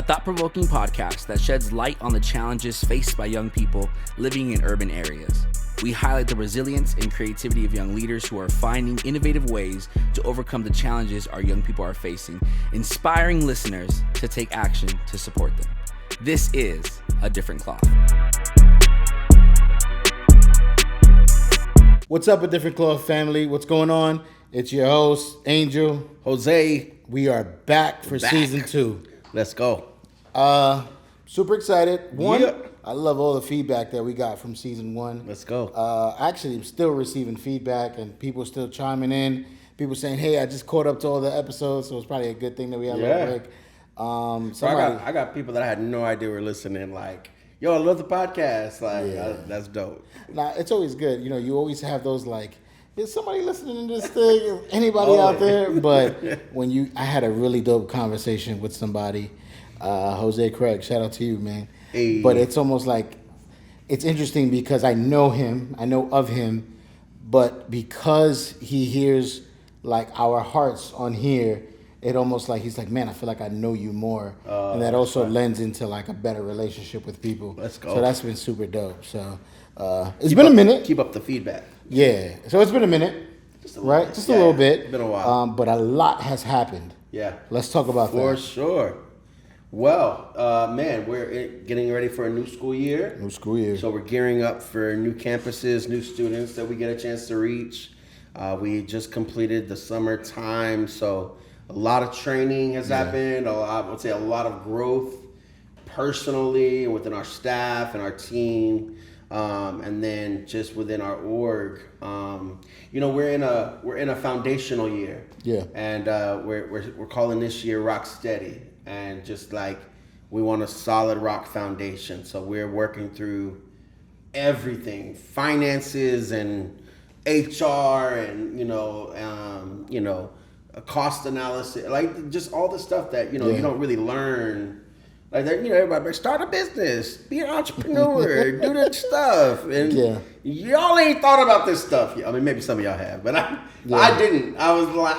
thought-provoking podcast that sheds light on the challenges faced by young people living in urban areas. We highlight the resilience and creativity of young leaders who are finding innovative ways to overcome the challenges our young people are facing, inspiring listeners to take action to support them. This is A Different Cloth. What's up, A Different Cloth family? What's going on? It's your host, Angel. Jose. We are back for season 2. Let's go. Super excited. Yeah. I love all the feedback that we got from season 1. Let's go. Actually, I'm still receiving feedback and people still chiming in. People saying, hey, I just caught up to all the episodes, so it's probably a good thing that we had a little break. I got people that I had no idea were listening, like, yo, I love the podcast. Like, that's dope. Nah, it's always good. You know, you always have those, like, is somebody listening to this thing? Anybody out there? But I had a really dope conversation with somebody, Jose Craig, shout out to you, man. Hey. But it's almost like, it's interesting because I know of him, but because he hears like our hearts on here, it almost like he's like, man, I feel like I know you more. And that also lends into like a better relationship with people. Let's go. So that's been super dope. So it's been a minute. Keep up the feedback. Yeah. So it's been a minute. Just a little bit. Been a while. But a lot has happened. Yeah. Let's talk about that. For sure. Well, man, we're getting ready for a new school year. New school year. So we're gearing up for new campuses, new students that we get a chance to reach. We just completed the summertime, so a lot of training has happened. I would say a lot of growth personally and within our staff and our team, and then just within our org. We're in a foundational year. Yeah. And we're calling this year Rock Steady, and just like we want a solid rock foundation. So we're working through everything, finances and HR and a cost analysis, like just all the stuff that you don't really learn. Like that, everybody start a business, be an entrepreneur, do that stuff, and y'all ain't thought about this stuff. I mean, maybe some of y'all have, but I didn't. I was like,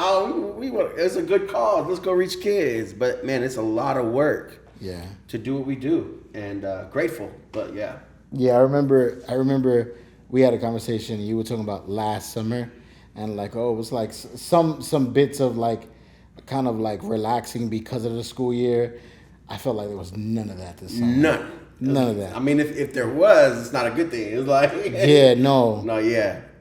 it's a good cause. Let's go reach kids. But man, it's a lot of work. Yeah. To do what we do, and grateful. But yeah. Yeah, I remember. We had a conversation. You were talking about last summer, and like, it was like some bits of like, kind of like relaxing because of the school year. I felt like there was none of that this summer. None of that. I mean, if there was, it's not a good thing. It's like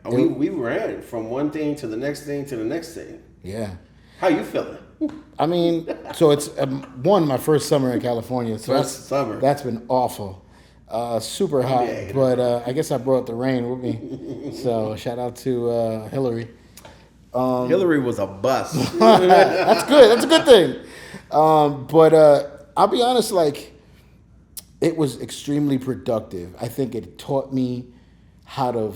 we ran from one thing to the next thing to the next thing. Yeah. How you feeling? I mean, so it's my first summer in California. So summer. That's been awful. Super hot, but I guess I brought the rain with me. So shout out to Hillary. Hillary was a bust. That's good. That's a good thing. But I'll be honest, like, it was extremely productive. I think it taught me how to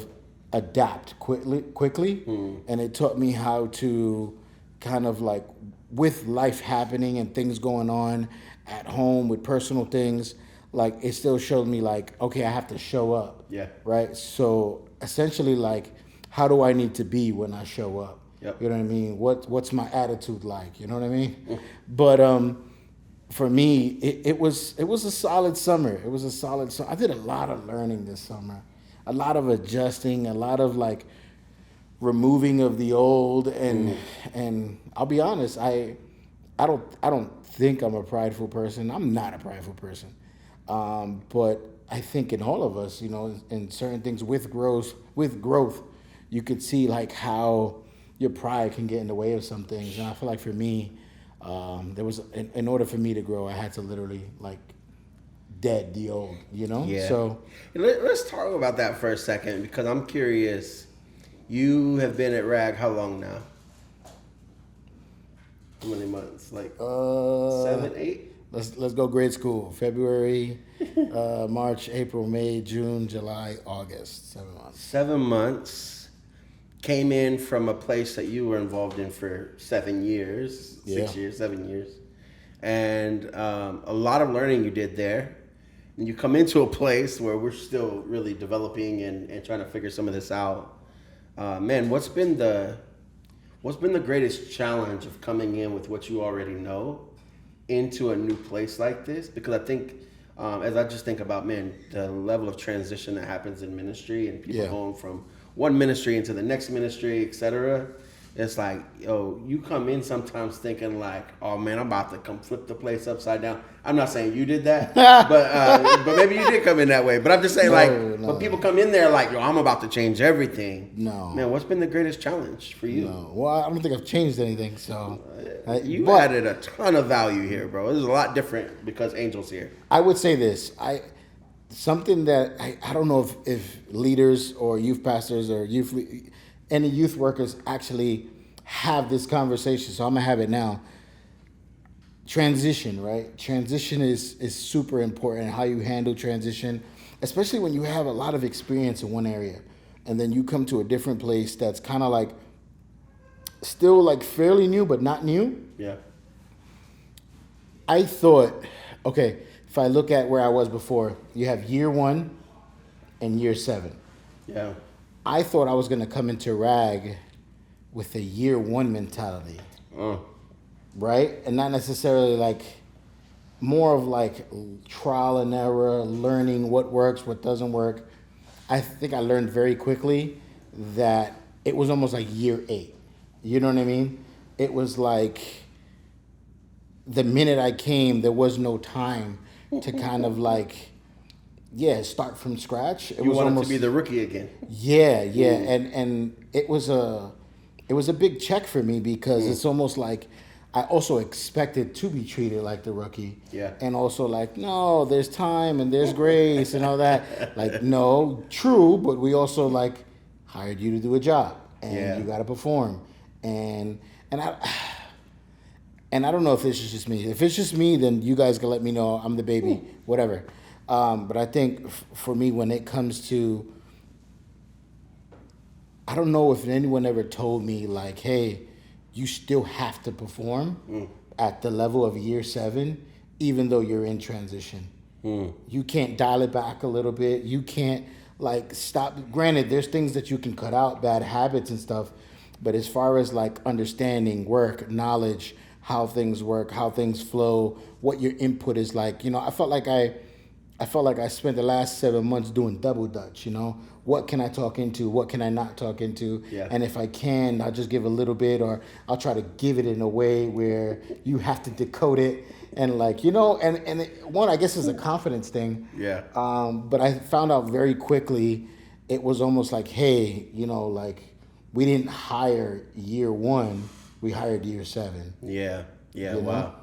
adapt quickly, and it taught me how to kind of like, with life happening and things going on at home with personal things, like, it still showed me, like, okay, I have to show up. Yeah. Right? So, essentially, like, how do I need to be when I show up? Yep. You know what I mean? What's my attitude like? You know what I mean? But for me, it was a solid summer. It was a solid summer. I did a lot of learning this summer. A lot of adjusting, a lot of, like, removing of the old. And I'll be honest, I don't think I'm a prideful person. I'm not a prideful person. But I think in all of us, in certain things with growth, you could see like how your pride can get in the way of some things. And I feel like for me, there was, in order for me to grow, I had to literally like dead the old, Yeah. So let's talk about that for a second, because I'm curious. You have been at RAG how long now? How many months? Like 7, 8? Let's go grade school. February, March, April, May, June, July, August. 7 months. 7 months. Came in from a place that you were involved in for 7 years, 6 years, 7 years. And a lot of learning you did there. And you come into a place where we're still really developing and trying to figure some of this out. Man, what's been the greatest challenge of coming in with what you already know into a new place like this, because I think, as I just think about, man, the level of transition that happens in ministry and people going from one ministry into the next ministry, etc. It's like, yo, you come in sometimes thinking like, oh man, I'm about to come flip the place upside down. I'm not saying you did that, but maybe you did come in that way. But I'm just saying, but people come in there like, yo, I'm about to change everything. No, man, what's been the greatest challenge for you? No, well, I don't think I've changed anything. So you added a ton of value here, bro. This is a lot different because Angel's here. I would say this, something that I don't know if leaders or youth pastors or any youth workers actually have this conversation, so I'm gonna have it now. Transition, right? Transition is super important. How you handle transition, especially when you have a lot of experience in one area, and then you come to a different place that's kind of like still like fairly new but not new. Yeah. I thought, okay, if I look at where I was before, you have year 1 and year 7. Yeah. I thought I was going to come into RAG with a year 1 mentality, right? And not necessarily like more of like trial and error, learning what works, what doesn't work. I think I learned very quickly that it was almost like year 8. You know what I mean? It was like the minute I came, there was no time to kind of like, start from scratch. You wanted to be the rookie again. Yeah, and it was a big check for me because it's almost like I also expected to be treated like the rookie. Yeah. And also like, no, there's time and there's grace and all that. Like, no, true, but we also like hired you to do a job and you got to perform. And I don't know if this is just me. If it's just me, then you guys can let me know. I'm the baby, whatever. But I think for me, when it comes to, I don't know if anyone ever told me like, hey, you still have to perform at the level of year 7, even though you're in transition. You can't dial it back a little bit. You can't like stop. Granted, there's things that you can cut out, bad habits and stuff. But as far as like understanding work, knowledge, how things work, how things flow, what your input is like, I felt like I spent the last 7 months doing double dutch, What can I talk into? What can I not talk into? Yeah. And if I can, I'll just give a little bit, or I'll try to give it in a way where you have to decode it. And like, one, I guess is a confidence thing. Yeah. But I found out very quickly, it was almost like, hey, like we didn't hire year 1, we hired year 7. Yeah. Wow.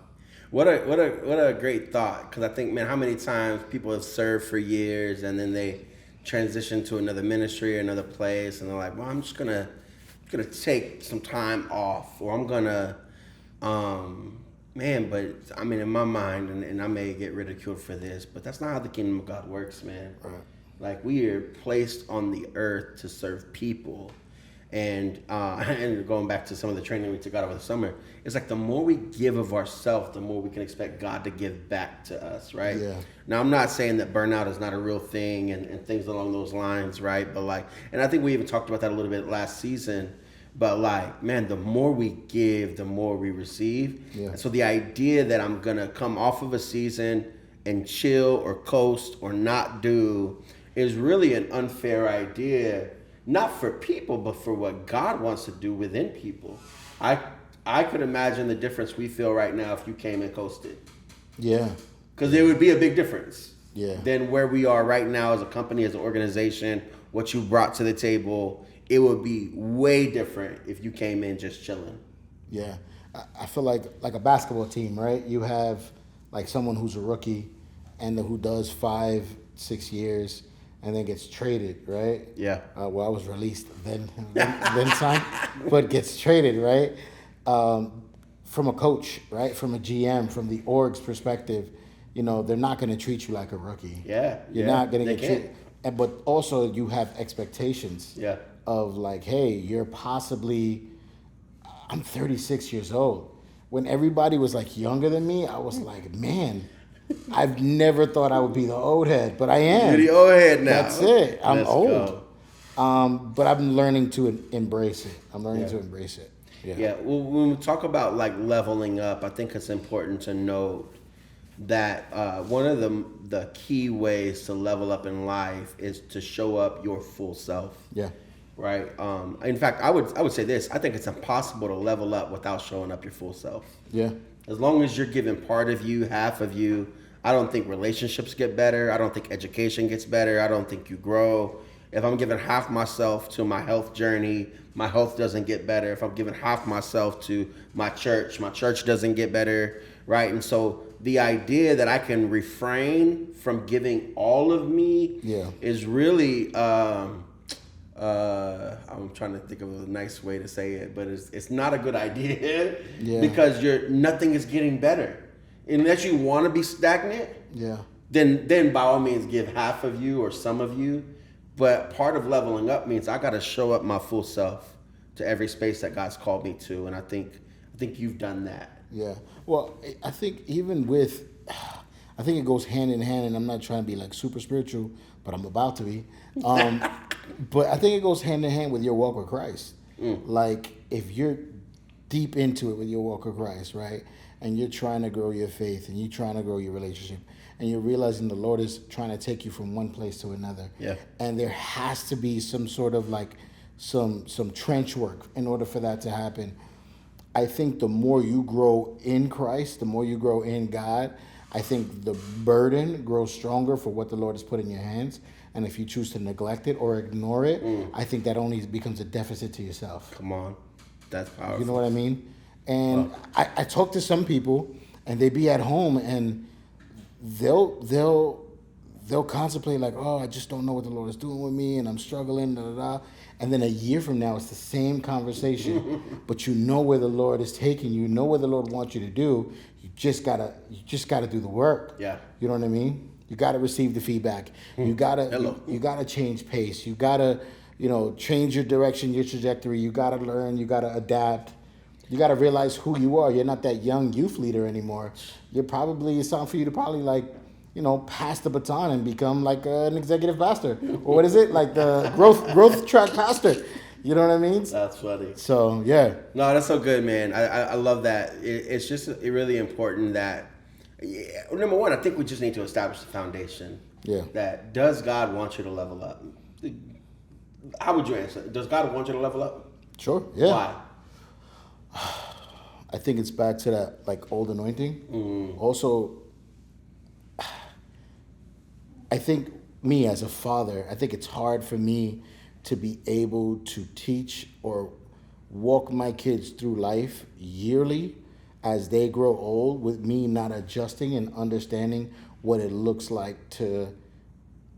What a great thought, because I think, man, how many times people have served for years and then they transition to another ministry or another place and they're like, well, I'm just gonna take some time off, or I'm gonna but I mean, in my mind, and I may get ridiculed for this, but that's not how the kingdom of God works, man. Right. Like, we are placed on the earth to serve people. And going back to some of the training we took out over the summer, it's like the more we give of ourselves, the more we can expect God to give back to us, right? Yeah. Now, I'm not saying that burnout is not a real thing and things along those lines, right? But like, and I think we even talked about that a little bit last season, but like, man, the more we give, the more we receive. Yeah. And so the idea that I'm going to come off of a season and chill or coast or not do is really an unfair idea. Not for people, but for what God wants to do within people. I could imagine the difference we feel right now if you came and coasted. Yeah. Because there would be a big difference. Yeah. Than where we are right now as a company, as an organization, what you brought to the table. It would be way different if you came in just chilling. Yeah. I feel like a basketball team, right? You have like someone who's a rookie and who does 5-6 years and then gets traded, right? Yeah. Well, I was released then signed, but gets traded, right? From a coach, right? From a GM, from the org's perspective, they're not going to treat you like a rookie. Yeah. You're not going to get treated. But also you have expectations. Yeah. Of like, hey, you're possibly, I'm 36 years old. When everybody was like younger than me, I was like, man, I've never thought I would be the old head, but I am. You're the old head now. That's it. I'm Let's old. go. But I'm learning to embrace it. I'm learning to embrace it. Yeah. Well, when we talk about like leveling up, I think it's important to note that one of the key ways to level up in life is to show up your full self. Yeah. Right. In fact, I would say this. I think it's impossible to level up without showing up your full self. Yeah. As long as you're giving part of you, half of you, I don't think relationships get better. I don't think education gets better. I don't think you grow. If I'm giving half myself to my health journey, my health doesn't get better. If I'm giving half myself to my church doesn't get better, right? And so the idea that I can refrain from giving all of me is really, I'm trying to think of a nice way to say it, but it's not a good idea because nothing is getting better. Unless you want to be stagnant, then by all means give half of you or some of you. But part of leveling up means I got to show up my full self to every space that God's called me to, and I think you've done that. Yeah. Well, I think I think it goes hand in hand, and I'm not trying to be like super spiritual, but I'm about to be. But I think it goes hand in hand with your walk with Christ. Like if you're deep into it with your walk with Christ, right? And you're trying to grow your faith and you're trying to grow your relationship and you're realizing the Lord is trying to take you from one place to another. Yeah. And there has to be some sort of like some trench work in order for that to happen. I think the more you grow in Christ, the more you grow in God, I think the burden grows stronger for what the Lord has put in your hands. And if you choose to neglect it or ignore it, I think that only becomes a deficit to yourself. Come on. That's powerful. You know what I mean? And I talk to some people, and they be at home, and they'll contemplate like, oh, I just don't know what the Lord is doing with me, and I'm struggling, da da da. And then a year from now, it's the same conversation, but you know where the Lord is taking you, know what the Lord wants you to do. You just gotta do the work. Yeah. You know what I mean? You gotta receive the feedback. You gotta change pace. You gotta, change your direction, your trajectory. You gotta learn. You gotta adapt. You got to realize who you are. You're not that young youth leader anymore. It's time for you to probably pass the baton and become like an executive pastor. Or what is it? Like the growth track pastor. You know what I mean? That's funny. So, yeah. No, that's so good, man. I love that. It's just really important that, number one, I think we just need to establish the foundation. Yeah. That does God want you to level up? How would you answer? Does God want you to level up? Sure, yeah. Why? I think it's back to that like old anointing. Also, I think me as a father, I think it's hard for me to be able to teach or walk my kids through life yearly as they grow old with me not adjusting and understanding what it looks like to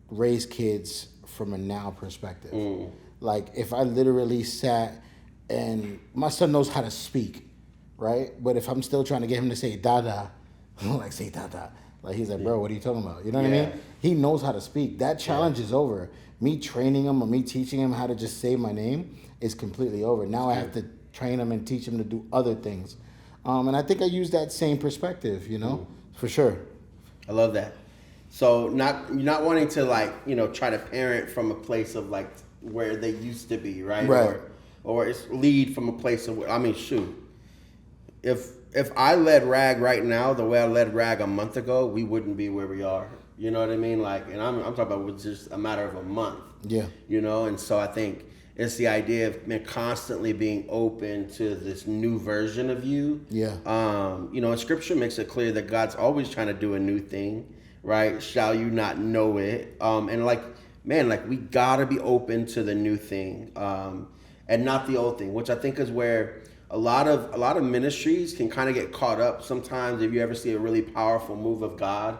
raise kids from a now perspective. Like if I literally sat and my son knows how to speak, right? But if I'm still trying to get him to say dada, I'm like, say dada. Like he's like, bro, what are you talking about? You know what I mean? He knows how to speak. That challenge is over. Me training him or me teaching him how to just say my name is completely over. Now I have to train him and teach him to do other things. And I think I use that same perspective, for sure. I love that. So you're not wanting to try to parent from a place of like where they used to be, right? Right. Or it's lead from a place of, shoot. If I led Rag right now the way I led Rag a month ago, we wouldn't be where we are. You know what I mean? Like, and I'm talking about with just a matter of a month. Yeah. And so I think it's the idea of constantly being open to this new version of you. Yeah. And Scripture makes it clear that God's always trying to do a new thing, right? Shall you not know it? And we gotta be open to the new thing, and not the old thing, which I think is where a lot of ministries can kind of get caught up sometimes. If you ever see a really powerful move of God,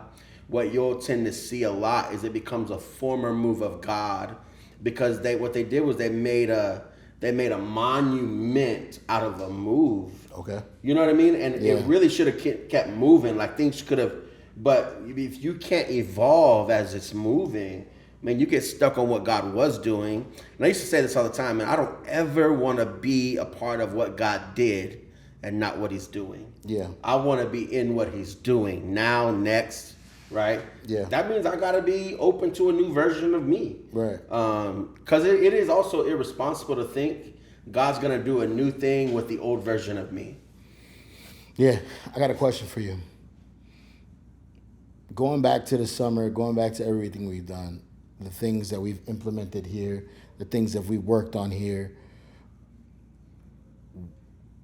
what you'll tend to see a lot is it becomes a former move of God, because what they did was they made a monument out of a move. Okay. You know what I mean? And it really should have kept moving. Like things could have, but if you can't evolve as it's moving, you get stuck on what God was doing. And I used to say this all the time, I don't ever want to be a part of what God did and not what he's doing. Yeah. I want to be in what he's doing now, next, right? Yeah. That means I got to be open to a new version of me. Right. Because it is also irresponsible to think God's gonna do a new thing with the old version of me. Yeah, I got a question for you. Going back to the summer, going back to everything we've done, the things that we've implemented here, the things that we worked on here,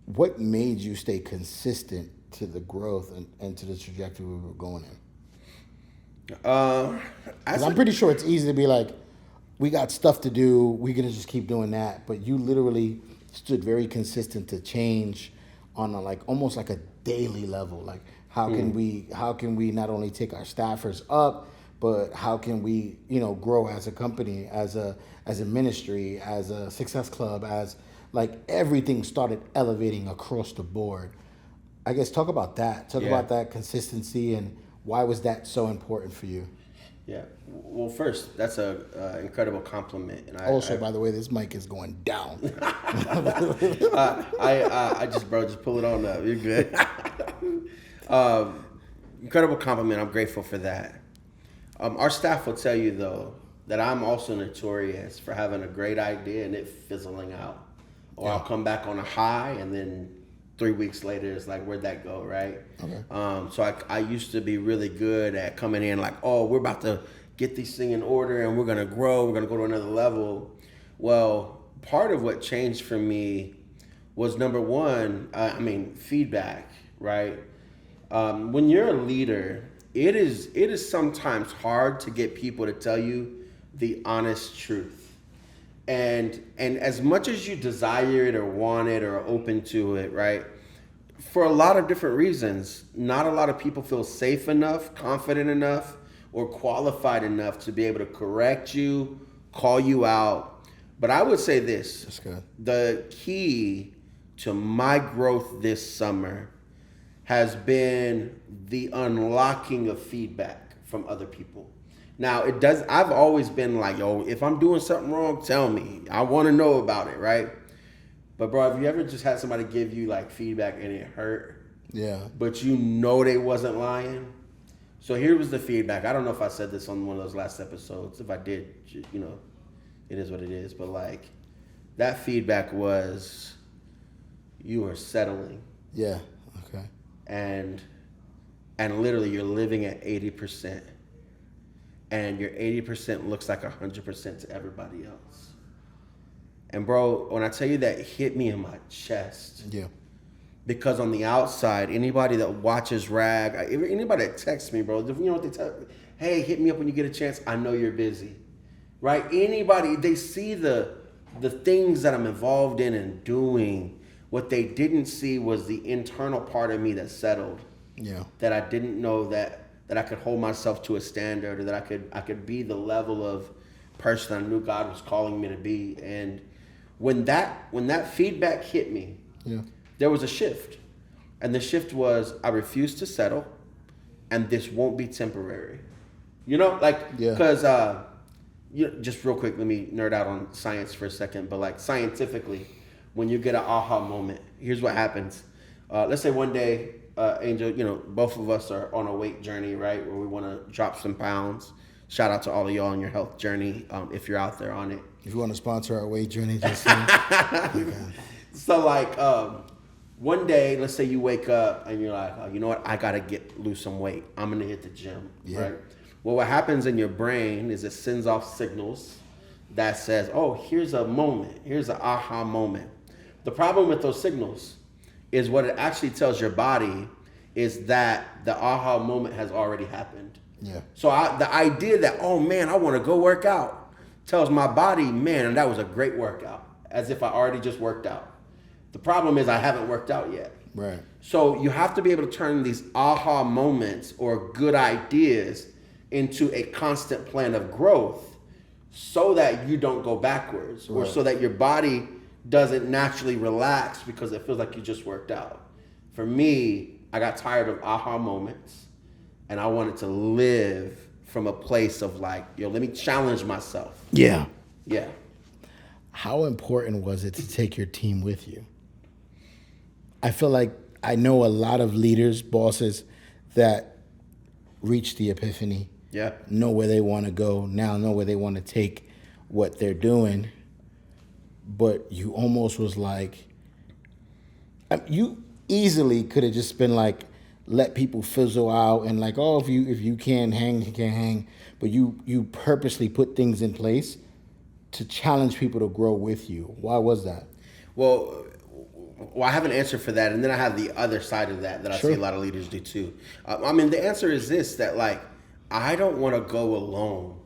what made you stay consistent to the growth and to the trajectory we were going in? 'Cause I'm pretty sure it's easy to be like, we got stuff to do, we're going to just keep doing that. But you literally stood very consistent to change on a, like almost like a daily level. Like how can we not only take our staffers up, but how can we, grow as a company, as a ministry, as a success club, as like everything started elevating across the board. I guess talk about that. Talk about that consistency and why was that so important for you? Yeah. Well, first, that's a incredible compliment. And by the way, this mic is going down. I just pull it on up. You're good. Incredible compliment. I'm grateful for that. Our staff will tell you though that I'm also notorious for having a great idea and it fizzling out, or I'll come back on a high and then 3 weeks later, it's like, where'd that go, right? Okay. So I used to be really good at coming in like, oh, we're about to get these things in order and we're going to grow, we're going to go to another level. Well, part of what changed for me was number one, feedback, right? When you're a leader, it is sometimes hard to get people to tell you the honest truth. And as much as you desire it or want it or are open to it, right? For a lot of different reasons, not a lot of people feel safe enough, confident enough, or qualified enough to be able to correct you, call you out. But I would say this. That's good. The key to my growth this summer has been the unlocking of feedback from other people. Now, I've always been like, yo, if I'm doing something wrong, tell me. I want to know about it, right? But bro, have you ever just had somebody give you like feedback and it hurt? Yeah. But you know they wasn't lying? So here was the feedback. I don't know if I said this on one of those last episodes. If I did, it is what it is. But like, that feedback was, you are settling. Yeah, okay. And literally you're living at 80%. And your 80% looks like 100% to everybody else. And bro, when I tell you that, it hit me in my chest. Yeah. Because on the outside, anybody that watches Rag, anybody that texts me, bro, you know what they tell me? Hey, hit me up when you get a chance. I know you're busy, right? Anybody, they see the things that I'm involved in and doing. What they didn't see was the internal part of me that settled. Yeah. That I didn't know that I could hold myself to a standard, or that I could be the level of person I knew God was calling me to be. And when that feedback hit me, there was a shift. And the shift was, I refuse to settle, and this won't be temporary. Because just real quick, let me nerd out on science for a second, but like scientifically, when you get an aha moment, here's what happens. Let's say one day, Angel, both of us are on a weight journey, right? Where we want to drop some pounds. Shout out to all of y'all on your health journey, if you're out there on it. If you want to sponsor our weight journey, just say. So like, one day, let's say you wake up and you're like, oh, you know what? I got to lose some weight. I'm going to hit the gym, right? Well, what happens in your brain is it sends off signals that says, oh, here's a moment. Here's an aha moment. The problem with those signals is what it actually tells your body is that the aha moment has already happened. Yeah. So the idea that, oh man, I want to go work out, tells my body, man, that was a great workout, as if I already just worked out. The problem is I haven't worked out yet. Right. So you have to be able to turn these aha moments or good ideas into a constant plan of growth so that you don't go backwards, or so that your body doesn't naturally relax because it feels like you just worked out. For me, I got tired of aha moments, and I wanted to live from a place of like, yo, let me challenge myself. Yeah. Yeah. How important was it to take your team with you? I feel like I know a lot of leaders, bosses that reach the epiphany, know where they want to go, now know where they want to take what they're doing, but you almost was like, you easily could have just been like, let people fizzle out and like, oh, if you can't hang, you can't hang. But you purposely put things in place to challenge people to grow with you. Why was that? Well, I have an answer for that, and then I have the other side of that I Sure. see a lot of leaders do too. I mean, the answer is this: that like, I don't want to go alone,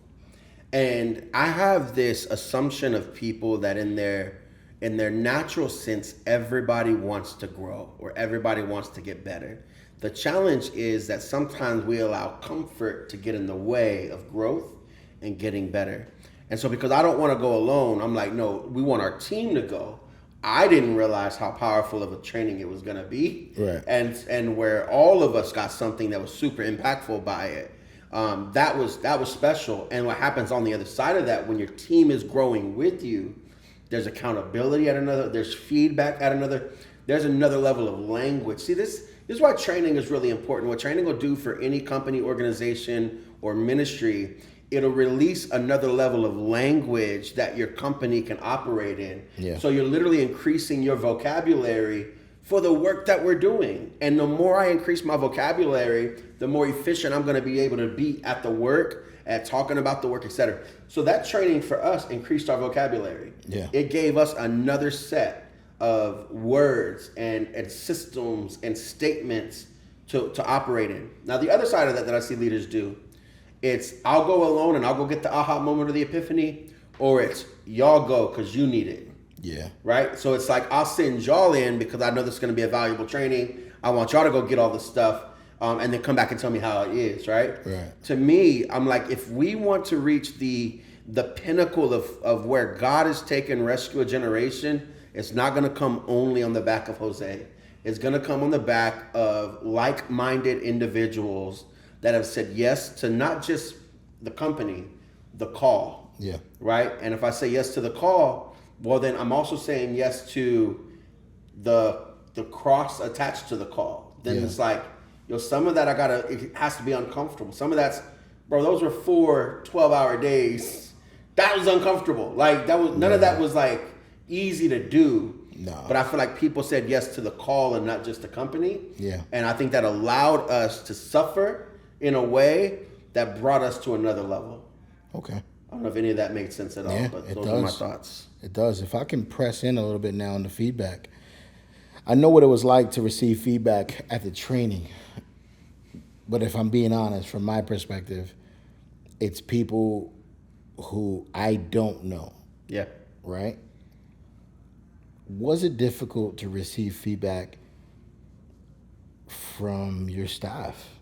and I have this assumption of people that in their natural sense, everybody wants to grow or everybody wants to get better. The challenge is that sometimes we allow comfort to get in the way of growth and getting better. And so because I don't want to go alone, I'm like, no, we want our team to go. I didn't realize how powerful of a training it was going to be. Right. And where all of us got something that was super impactful by it. That was special. And what happens on the other side of that, when your team is growing with you, there's accountability at another, there's feedback at another, there's another level of language. See, this is why training is really important. What training will do for any company, organization, or ministry, it'll release another level of language that your company can operate in. Yeah. So you're literally increasing your vocabulary for the work that we're doing. And the more I increase my vocabulary, the more efficient I'm going to be able to be at the work, at talking about the work, etc. So that training for us increased our vocabulary. Yeah. It gave us another set of words and systems and statements to operate in. Now, the other side of that I see leaders do, it's I'll go alone and I'll go get the aha moment or the epiphany, or it's y'all go because you need it. Yeah. Right? So it's like I'll send y'all in because I know this is going to be a valuable training. I want y'all to go get all the stuff and then come back and tell me how it is, right? Right. To me, I'm like, if we want to reach the pinnacle of where God has taken Rescue a Generation, it's not going to come only on the back of Jose. It's going to come on the back of like-minded individuals that have said yes to not just the company, the call. Yeah. Right? And if I say yes to the call, well, then I'm also saying yes to the cross attached to the call. Then Yeah. it's like, some of that it has to be uncomfortable. Some of that's, bro, those were 4 12-hour days. That was uncomfortable. Like, that was, none of that was like easy to do. No. But I feel like people said yes to the call and not just the company. Yeah. And I think that allowed us to suffer in a way that brought us to another level. Okay. I don't know if any of that made sense at all, Yeah, but it those are my does. thoughts. It does. If I can press in a little bit now on the feedback, I know what it was like to receive feedback at the training. But if I'm being honest, from my perspective, it's people who I don't know, Yeah. right? Was it difficult to receive feedback from your staff?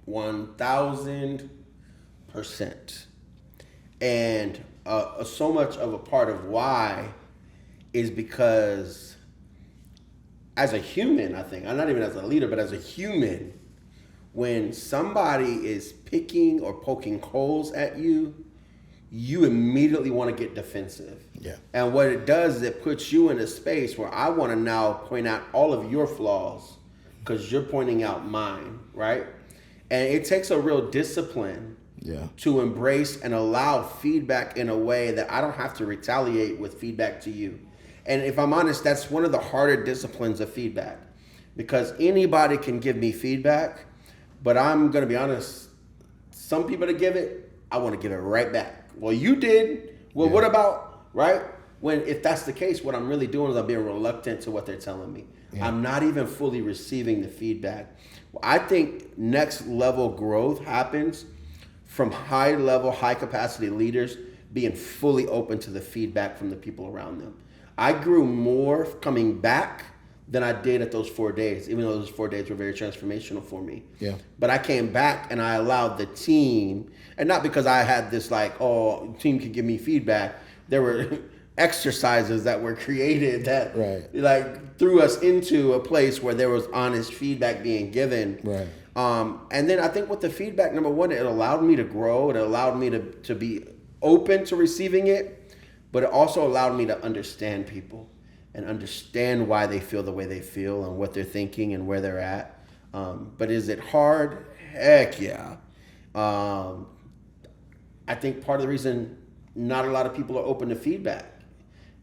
1,000%. And so much of a part of why is because as a human, I think, I'm not even as a leader, but as a human, when somebody is picking or poking holes at you, you immediately want to get defensive. Yeah. And what it does is it puts you in a space where I want to now point out all of your flaws because you're pointing out mine, right? And it takes a real discipline to embrace and allow feedback in a way that I don't have to retaliate with feedback to you. And if I'm honest, that's one of the harder disciplines of feedback because anybody can give me feedback, but I'm going to be honest, some people that give it, I want to give it right back. Well, you did. Well, what about, right? If that's the case, what I'm really doing is I'm being reluctant to what they're telling me. Yeah. I'm not even fully receiving the feedback. I think next level growth happens from high level, high capacity leaders being fully open to the feedback from the people around them. I grew more coming back than I did at those 4 days, even though those 4 days were very transformational for me. Yeah. But I came back and I allowed the team, and not because I had this like, oh, team can give me feedback. There were exercises that were created that like threw us into a place where there was honest feedback being given. Right. And then I think with the feedback, number one, it allowed me to grow. It allowed me to be open to receiving it, but it also allowed me to understand people and understand why they feel the way they feel and what they're thinking and where they're at. But is it hard? Heck yeah. I think part of the reason not a lot of people are open to feedback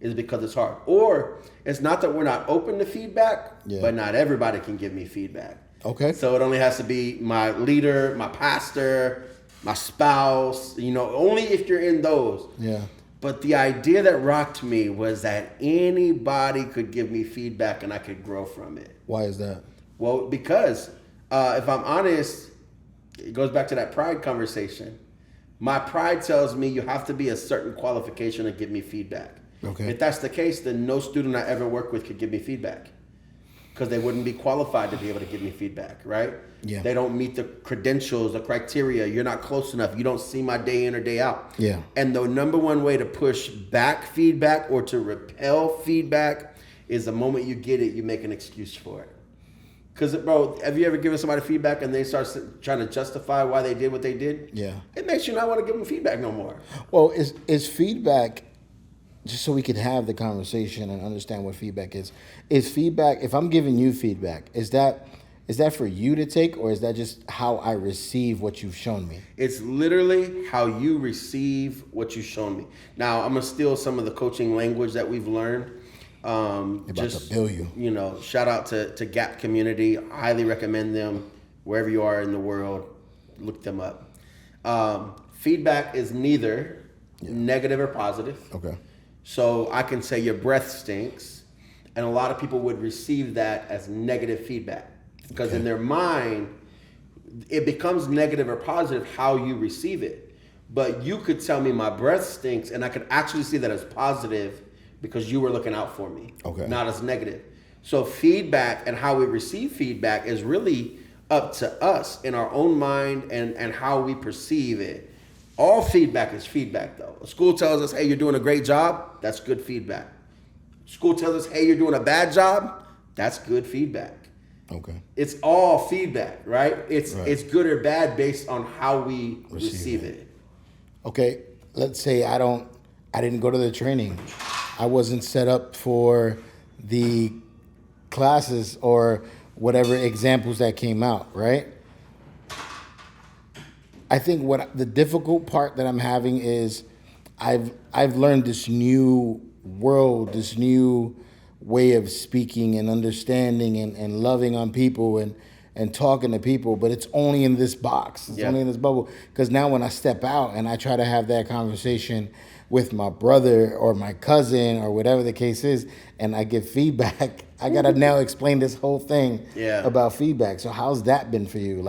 is because it's hard. Or it's not that we're not open to feedback, but not everybody can give me feedback. Okay. So it only has to be my leader, my pastor, my spouse, only if you're in those. Yeah. But the idea that rocked me was that anybody could give me feedback and I could grow from it. Why is that? Well, because if I'm honest, it goes back to that pride conversation. My pride tells me you have to be a certain qualification to give me feedback. Okay. If that's the case, then no student I ever work with could give me feedback because they wouldn't be qualified to be able to give me feedback, right? Yeah. They don't meet the credentials, the criteria. You're not close enough. You don't see my day in or day out. Yeah. And the number one way to push back feedback or to repel feedback is the moment you get it, you make an excuse for it. Because, bro, have you ever given somebody feedback and they start trying to justify why they did what they did? Yeah. It makes you not want to give them feedback no more. Well, is feedback, just so we can have the conversation and understand what feedback is feedback, if I'm giving you feedback, is that for you to take, or is that just how I receive what you've shown me? It's literally how you receive what you've shown me. Now, I'm going to steal some of the coaching language that we've learned. About to bill you. Shout out to Gap Community. I highly recommend them wherever you are in the world. Look them up. Feedback is neither negative or positive. Okay. So I can say your breath stinks, and a lot of people would receive that as negative feedback because in their mind, it becomes negative or positive how you receive it. But you could tell me my breath stinks, and I could actually see that as positive because you were looking out for me, not as negative. So feedback and how we receive feedback is really up to us in our own mind and how we perceive it. All feedback is feedback, though. A school tells us, hey, you're doing a great job. That's good feedback. School tells us, hey, you're doing a bad job. That's good feedback. Okay. It's all feedback, right? It's good or bad based on how we receive it. Okay. Let's say I didn't go to the training. I wasn't set up for the classes or whatever examples that came out, right? I think what the difficult part that I'm having is I've learned this new world, this new way of speaking and understanding and loving on people and talking to people, but it's only in this box. It's only in this bubble. Because now when I step out and I try to have that conversation with my brother or my cousin or whatever the case is, and I give feedback, I got to now explain this whole thing about feedback. So how's that been for you?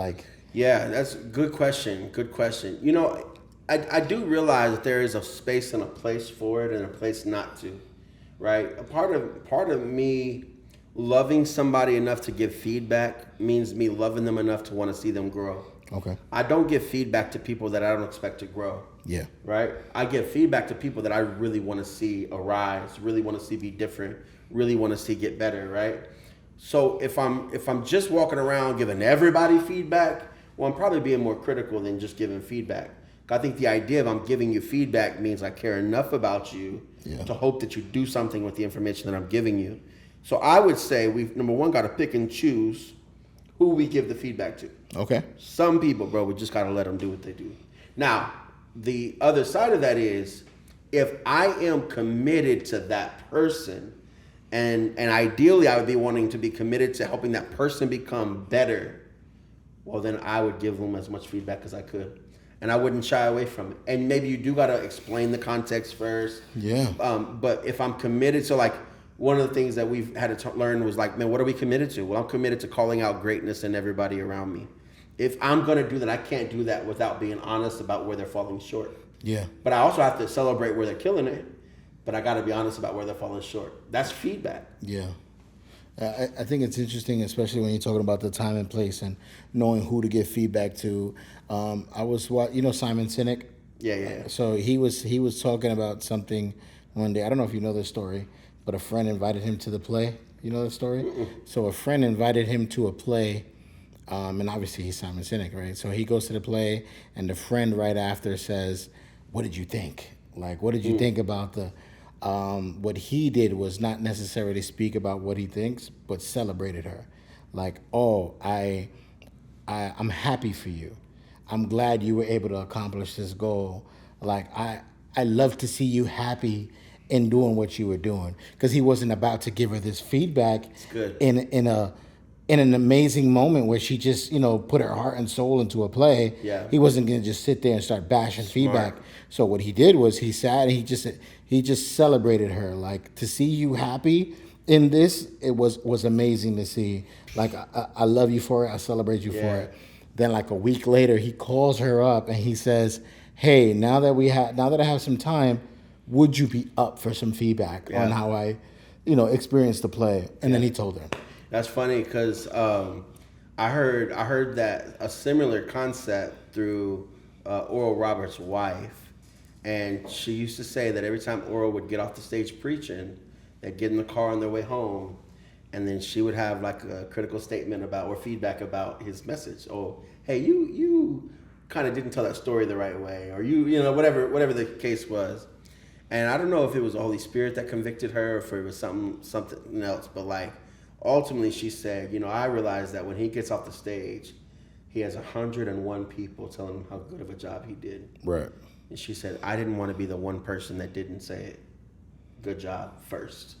Yeah, that's a good question. Good question. I do realize that there is a space and a place for it and a place not to, right? A part of me loving somebody enough to give feedback means me loving them enough to want to see them grow. Okay. I don't give feedback to people that I don't expect to grow. Yeah. Right? I give feedback to people that I really want to see arise, really want to see be different, really want to see get better, right? So if I'm just walking around giving everybody feedback, well, I'm probably being more critical than just giving feedback. I think the idea of I'm giving you feedback means I care enough about you to hope that you do something with the information that I'm giving you. So I would say we've, number one, got to pick and choose who we give the feedback to. Okay. Some people, bro, we just got to let them do what they do. Now, the other side of that is if I am committed to that person, and ideally I would be wanting to be committed to helping that person become better, well, then I would give them as much feedback as I could. And I wouldn't shy away from it. And maybe you do got to explain the context first. Yeah. But if I'm committed to, like, one of the things that we've had to learn was like, man, what are we committed to? Well, I'm committed to calling out greatness in everybody around me. If I'm going to do that, I can't do that without being honest about where they're falling short. Yeah. But I also have to celebrate where they're killing it. But I got to be honest about where they're falling short. That's feedback. Yeah. I think it's interesting, especially when you're talking about the time and place and knowing who to give feedback to. I was Simon Sinek? Yeah. So he was talking about something one day. I don't know if you know this story, but a friend invited him to the play. You know the story? Mm-mm. So a friend invited him to a play, and obviously he's Simon Sinek, right? So he goes to the play, and the friend right after says, "What did you think? Like, what did you think about the?" What he did was not necessarily speak about what he thinks, but celebrated her. Like, oh, I'm happy for you. I'm glad you were able to accomplish this goal. Like, I love to see you happy in doing what you were doing, because he wasn't about to give her this feedback good. in an amazing moment where she just, put her heart and soul into a play. Yeah. He wasn't going to just sit there and start bashing feedback. So what he did was he sat and he just celebrated her. Like, to see you happy in this, it was amazing to see. Like, I love you for it. I celebrate you for it. Then like a week later, he calls her up and he says, "Hey, now that I have some time, would you be up for some feedback on how I, experienced the play?" And then he told her. That's funny because I heard that a similar concept through Oral Roberts' wife, and she used to say that every time Oral would get off the stage preaching, they'd get in the car on their way home, and then she would have like a critical statement about or feedback about his message. Oh, hey, you kind of didn't tell that story the right way, or whatever the case was. And I don't know if it was the Holy Spirit that convicted her, or if it was something else, but like. Ultimately, she said, I realized that when he gets off the stage, he has 101 people telling him how good of a job he did. Right. And she said, I didn't want to be the one person that didn't say it. Good job first.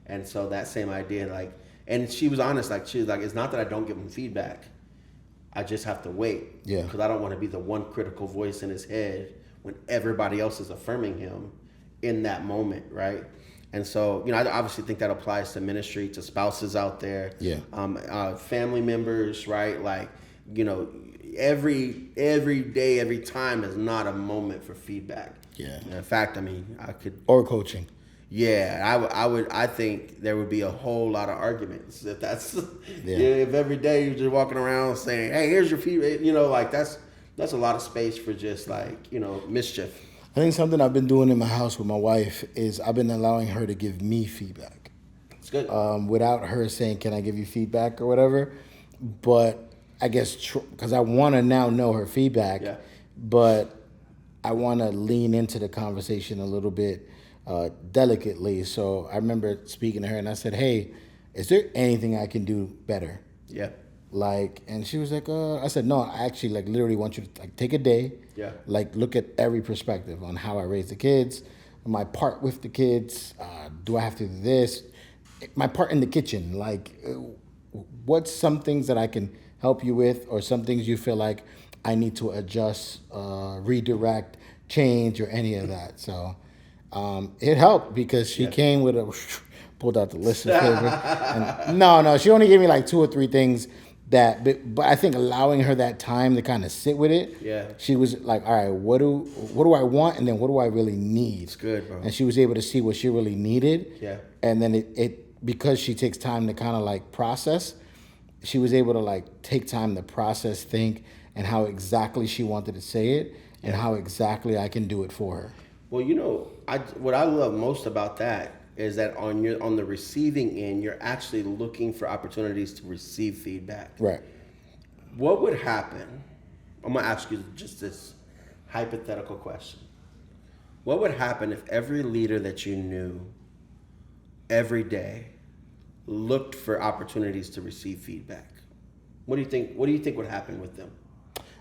And so that same idea, and she was honest, she was like, it's not that I don't give him feedback. I just have to wait. Yeah. Because I don't want to be the one critical voice in his head when everybody else is affirming him in that moment, right? And so, I obviously think that applies to ministry, to spouses out there, family members, right? Like, every day, every time is not a moment for feedback. Yeah. In fact, I could. Or coaching. Yeah, I think there would be a whole lot of arguments if that's, if every day you're just walking around saying, hey, here's your feedback, that's a lot of space for just mischief. I think something I've been doing in my house with my wife is I've been allowing her to give me feedback. It's good. Without her saying, can I give you feedback or whatever. But I guess because I want to now know her feedback, but I want to lean into the conversation a little bit delicately. So I remember speaking to her and I said, hey, is there anything I can do better? Yeah. And she was like, I said, no, I actually literally want you to take a day. Yeah. Look at every perspective on how I raise the kids, my part with the kids. Do I have to do this? My part in the kitchen. What's some things that I can help you with, or some things you feel like I need to adjust, redirect, change, or any of that. So it helped because she came with pulled out the list of paper. And no, she only gave me 2 or 3 things. But I think allowing her that time to kind of sit with it, she was like, all right, what do I want, and then what do I really need? It's good, bro. And she was able to see what she really needed. Yeah. And then it because she takes time to kind of process, she was able to take time to process, think, and how exactly she wanted to say it, and how exactly I can do it for her. Well, what I love most about that is that on the receiving end, you're actually looking for opportunities to receive feedback. Right. What would happen? I'm gonna ask you just this hypothetical question. What would happen if every leader that you knew every day looked for opportunities to receive feedback? What do you think would happen with them?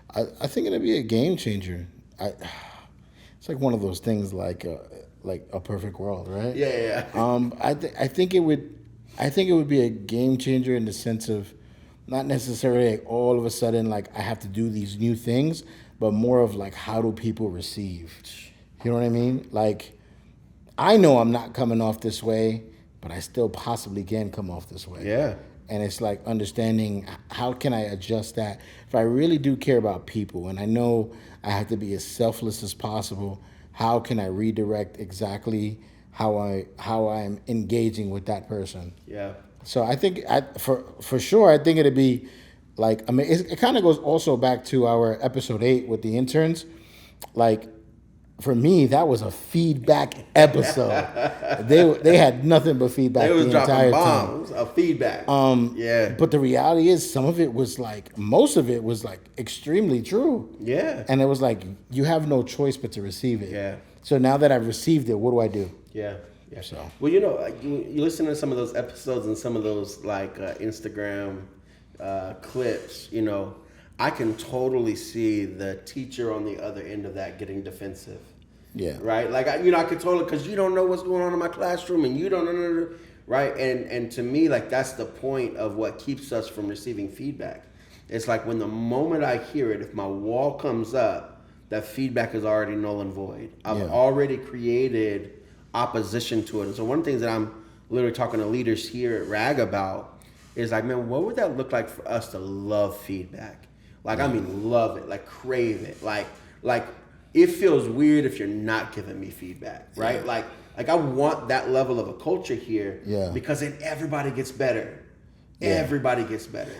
I think it'd be a game changer. It's one of those things like a perfect world, right? Yeah. I think it would be a game changer in the sense of not necessarily all of a sudden I have to do these new things, but more of how do people receive? You know what I mean? I know I'm not coming off this way, but I still possibly can come off this way. Yeah. And it's understanding how can I adjust that if I really do care about people, and I know I have to be as selfless as possible. How can I redirect exactly how I'm engaging with that person? Yeah. So I think for sure I think it'd be it kind of goes also back to our episode 8 with the interns. For me, that was a feedback episode. They had nothing but feedback the entire time. Bombs of feedback. But the reality is, some of it was most of it was extremely true. Yeah. And it was you have no choice but to receive it. Yeah. So now that I've received it, what do I do? Yeah. Yeah. So. Well, you listen to some of those episodes and some of those Instagram clips. I can totally see the teacher on the other end of that getting defensive Yeah. Right. Like I could totally, because you don't know what's going on in my classroom, and you don't know. Right. And to me, like that's the point of what keeps us from receiving feedback. It's like when the moment I hear it, if my wall comes up, that feedback is already null and void. I've already created opposition to it. And so one of the things that I'm literally talking to leaders here at RAG about is like, man, what would that look like for us to love feedback? Like, I mean, love it, like crave it. Like it feels weird if you're not giving me feedback, right? Yeah. Like I want that level of a culture here because then everybody gets better. Yeah. Everybody gets better.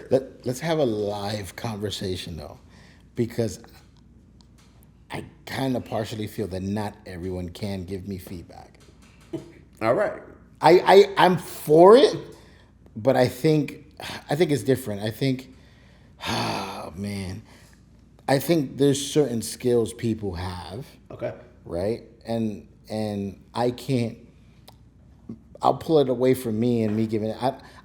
Let's have a live conversation though, because I kind of partially feel that not everyone can give me feedback. All right. I'm for it, but I think it's different. I think, I think there's certain skills people have. Okay. Right? And I can't, I'll pull it away from me and me giving it.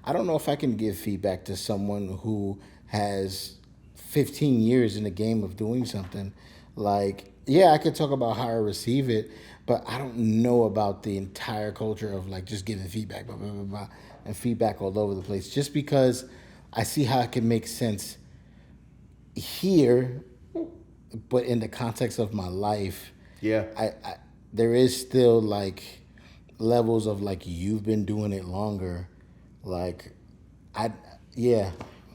I don't know if I can give feedback to someone who has 15 years in the game of doing something. Like, yeah, I could talk about how I receive it, but I don't know about the entire culture of like just giving feedback, blah, blah, blah, blah, and feedback all over the place. Just because I see how it can make sense here, but in the context of my life, I there is still like levels of like you've been doing it longer, like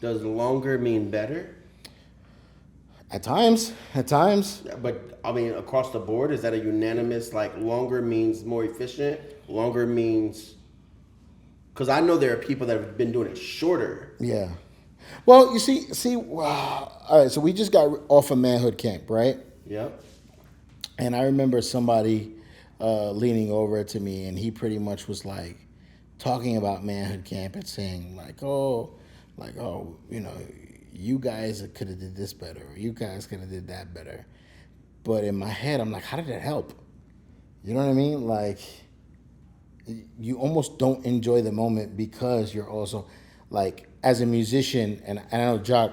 Does longer mean better? At times. But I mean, across the board, is that a unanimous? Like longer means more efficient. Longer means, because I know there are people that have been doing it shorter. Yeah. Well, you see, wow. All right, so we just got off of manhood camp, right? Yep. And I remember somebody leaning over to me, and he pretty much was like talking about manhood camp and saying like, you know, you guys could have did this better, or you guys could have did that better. But in my head, I'm like, how did that help? You know what I mean? Like, you almost don't enjoy the moment because you're also like, as a musician, and I know Jock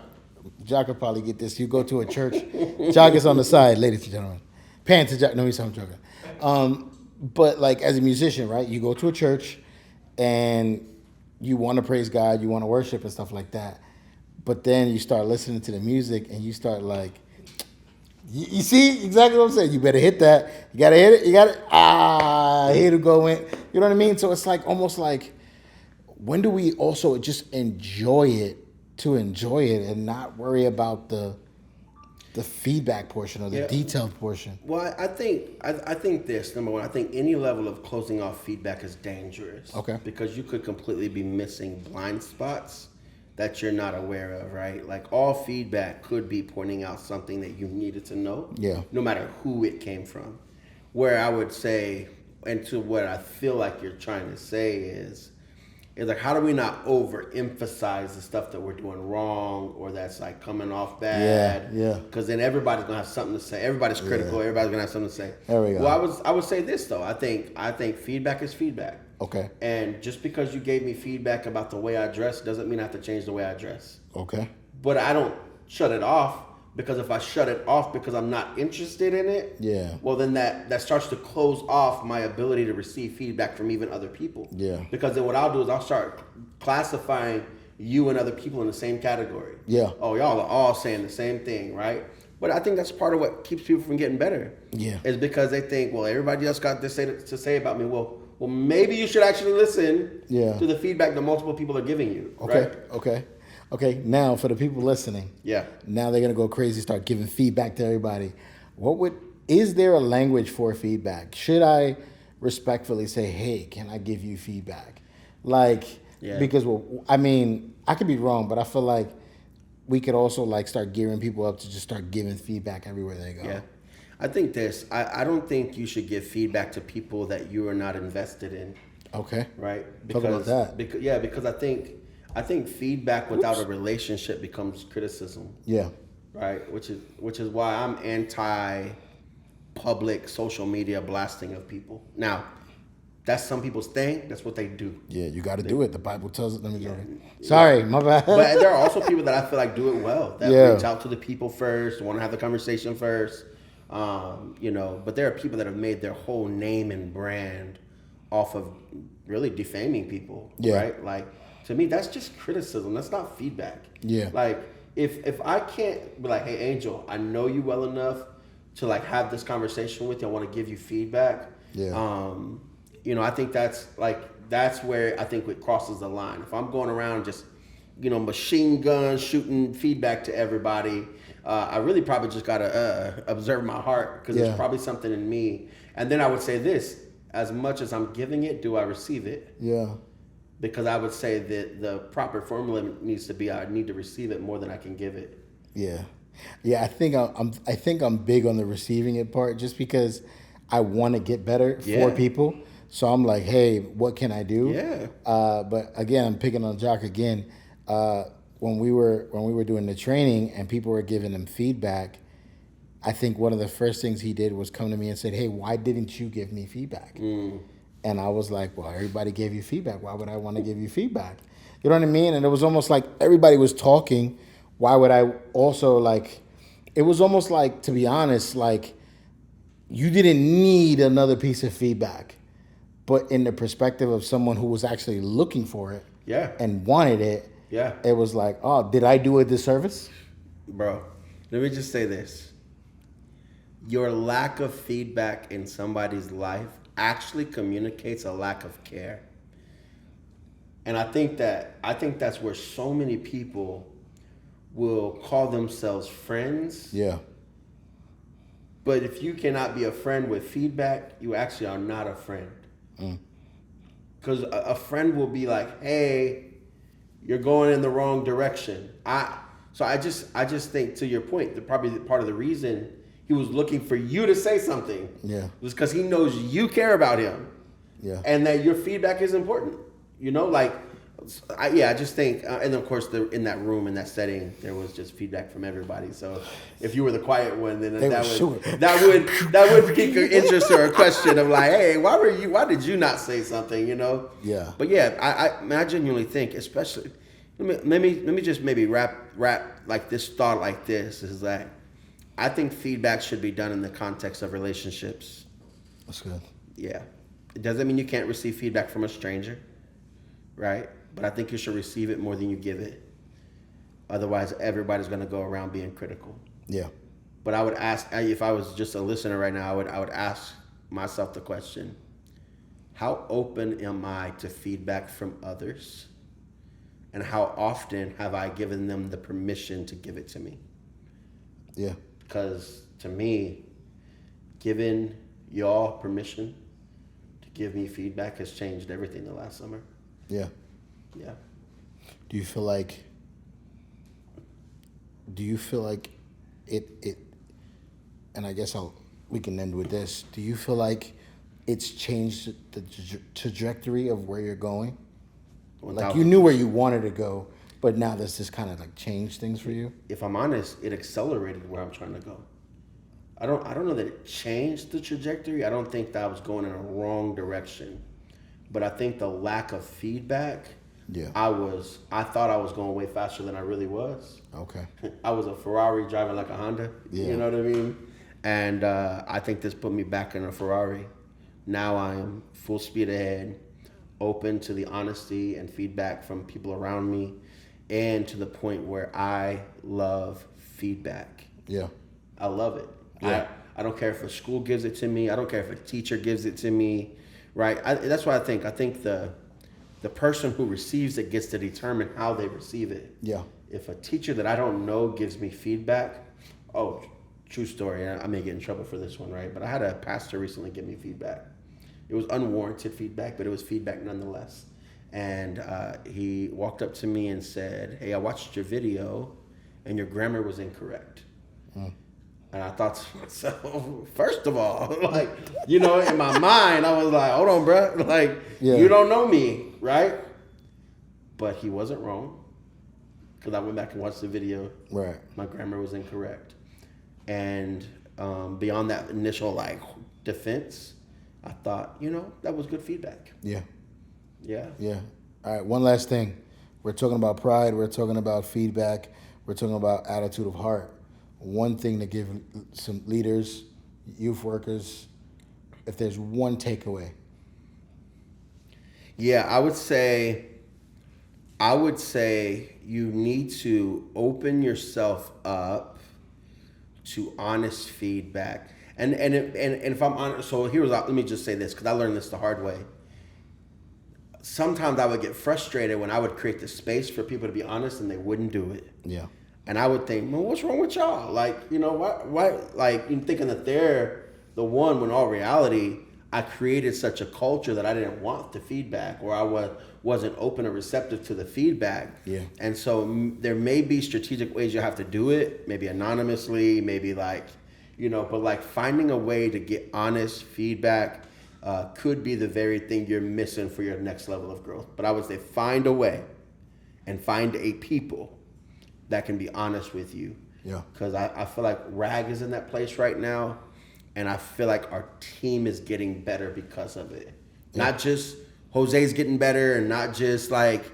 could probably get this. You go to a church, Jock is on the side, ladies and gentlemen. Pants to Jock. No, I'm joking. But like as a musician, right? You go to a church, and you want to praise God, you want to worship and stuff like that. But then you start listening to the music, and you start like, you see exactly what I'm saying. You better hit that. You gotta hit it. You gotta here to go in. You know what I mean? So it's like almost like, when do we also just enjoy it to enjoy it and not worry about the feedback portion or the detailed portion? Well, I think this, number one, I think any level of closing off feedback is dangerous. Okay. Because you could completely be missing blind spots that you're not aware of, right? Like all feedback could be pointing out something that you needed to know. Yeah. No matter who it came from. Where I would say, and to what I feel like you're trying to say is like, how do we not overemphasize the stuff that we're doing wrong or that's like coming off bad? Yeah. Because then everybody's gonna have something to say. Everybody's critical. Yeah. Everybody's gonna have something to say. There we go. Well, I would say this though. I think feedback is feedback. Okay. And just because you gave me feedback about the way I dress doesn't mean I have to change the way I dress. Okay. But I don't shut it off, because if I shut it off because I'm not interested in it, well then that starts to close off my ability to receive feedback from even other people. Yeah. Because then what I'll do is I'll start classifying you and other people in the same category. Yeah. Oh, y'all are all saying the same thing, right? But I think that's part of what keeps people from getting better. Yeah. Is because they think, well, everybody else got this to say about me. Well, maybe you should actually listen to the feedback that multiple people are giving you. Okay. Right? Okay, now for the people listening. Yeah. Now they're gonna go crazy, start giving feedback to everybody. Is there a language for feedback? Should I respectfully say, hey, can I give you feedback? Because I could be wrong, but I feel like we could also like start gearing people up to just start giving feedback everywhere they go. Yeah. I think I don't think you should give feedback to people that you are not invested in. Okay. Right? Talk about that. Because I think feedback without a relationship becomes criticism. Yeah. Right? Which is why I'm anti public social media blasting of people. Now, that's some people's thing. That's what they do. Yeah, you got to do it. The Bible tells it. Let me go. Sorry, my bad. But there are also people that I feel like do it well. That reach out to the people first, want to have the conversation first. But there are people that have made their whole name and brand off of really defaming people, right? Like, to me, that's just criticism. That's not feedback. Yeah. Like, if I can't be like, hey, Angel, I know you well enough to like have this conversation with you. I want to give you feedback. Yeah. I think that's where I think it crosses the line. If I'm going around just, machine gun shooting feedback to everybody, I really probably just gotta observe my heart, because there's probably something in me. And then I would say this: as much as I'm giving it, do I receive it? Yeah. Because I would say that the proper formula needs to be, I need to receive it more than I can give it. Yeah. I think I'm big on the receiving it part, just because I want to get better for people. So I'm like, hey, what can I do? Yeah. But again, I'm picking on Jocqui again. When we were doing the training and people were giving him feedback, I think one of the first things he did was come to me and said, hey, why didn't you give me feedback? And I was like, well, everybody gave you feedback. Why would I want to give you feedback? You know what I mean? And it was almost like everybody was talking. Why would I also, like, it was almost like, to be honest, like, you didn't need another piece of feedback. But in the perspective of someone who was actually looking for it and wanted it, it was like, oh, did I do a disservice? Bro, let me just say this. Your lack of feedback in somebody's life actually communicates a lack of care. And I think that's where so many people will call themselves friends. Yeah. But if you cannot be a friend with feedback, you actually are not a friend. Because a friend will be like, hey, you're going in the wrong direction. So I just think, to your point, probably part of the reason he was looking for you to say something was because he knows you care about him. Yeah. And that your feedback is important. I just think, and of course, in that room, in that setting, there was just feedback from everybody. So if you were the quiet one, then that would pique an interest or a question of like, hey, why did you not say something? Yeah. But yeah, I genuinely think, especially, let me just maybe wrap like this thought like this, is that I think feedback should be done in the context of relationships. That's good. Yeah. It doesn't mean you can't receive feedback from a stranger, right? But I think you should receive it more than you give it. Otherwise, everybody's going to go around being critical. Yeah. But I would ask, if I was just a listener right now, I would ask myself the question, how open am I to feedback from others? And how often have I given them the permission to give it to me? Yeah. Because to me, giving y'all permission to give me feedback has changed everything the last summer. Yeah. Yeah. Do you feel like it and I guess we can end with this. Do you feel like it's changed the trajectory of where you're going? Like, you knew where you wanted to go, but now this just kind of like changed things for you? If I'm honest, it accelerated where I'm trying to go. I don't know that it changed the trajectory. I don't think that I was going in a wrong direction. But I think the lack of feedback, I thought I was going way faster than I really was. Okay. I was a Ferrari driving like a Honda. Yeah. You know what I mean? And I think this put me back in a Ferrari. Now I am full speed ahead, open to the honesty and feedback from people around me, and to the point where I love feedback. Yeah. I love it. Yeah. I don't care if a school gives it to me. I don't care if a teacher gives it to me. Right? That's what I think. I think the person who receives it gets to determine how they receive it. Yeah. If a teacher that I don't know gives me feedback, true story. I may get in trouble for this one, right? But I had a pastor recently give me feedback. It was unwarranted feedback, but it was feedback nonetheless. And he walked up to me and said, "Hey, I watched your video, and your grammar was incorrect." And I thought to myself, first of all, like, in my mind, I was like, hold on, bro. Like, you don't know me, right? But he wasn't wrong, because I went back and watched the video. Right. My grammar was incorrect. And beyond that initial, defense, I thought, that was good feedback. Yeah. Yeah. Yeah. All right, one last thing. We're talking about pride. We're talking about feedback. We're talking about attitude of heart. One thing to give some leaders youth workers, if there's one takeaway? Yeah, I would say you need to open yourself up to honest feedback. And if I'm honest, so let me just say this, because I learned this the hard way. Sometimes I would get frustrated when I would create the space for people to be honest and they wouldn't do it. Yeah. And I would think, well, what's wrong with y'all? Like, you know, why like, you thinking that they're the one, when all reality, I created such a culture that I didn't want the feedback, or I wasn't open or receptive to the feedback. Yeah. And so there may be strategic ways you have to do it, maybe anonymously, maybe like, you know, but like finding a way to get honest feedback could be the very thing you're missing for your next level of growth. But I would say find a way and find a people that can be honest with you. Yeah. Because I feel like RAG is in that place right now, and I feel like our team is getting better because of it. Yeah. Not just Jose's getting better, and not just like,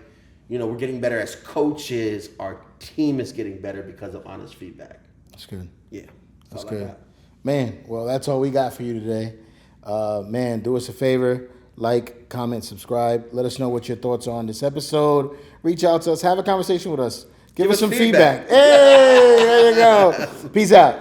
you know, we're getting better as coaches. Our team is getting better because of honest feedback. That's good. Yeah. That's good. Man, well, that's all we got for you today. Man, do us a favor. Like, comment, subscribe. Let us know what your thoughts are on this episode. Reach out to us. Have a conversation with us. Give us some feedback. Hey, there you go. Peace out.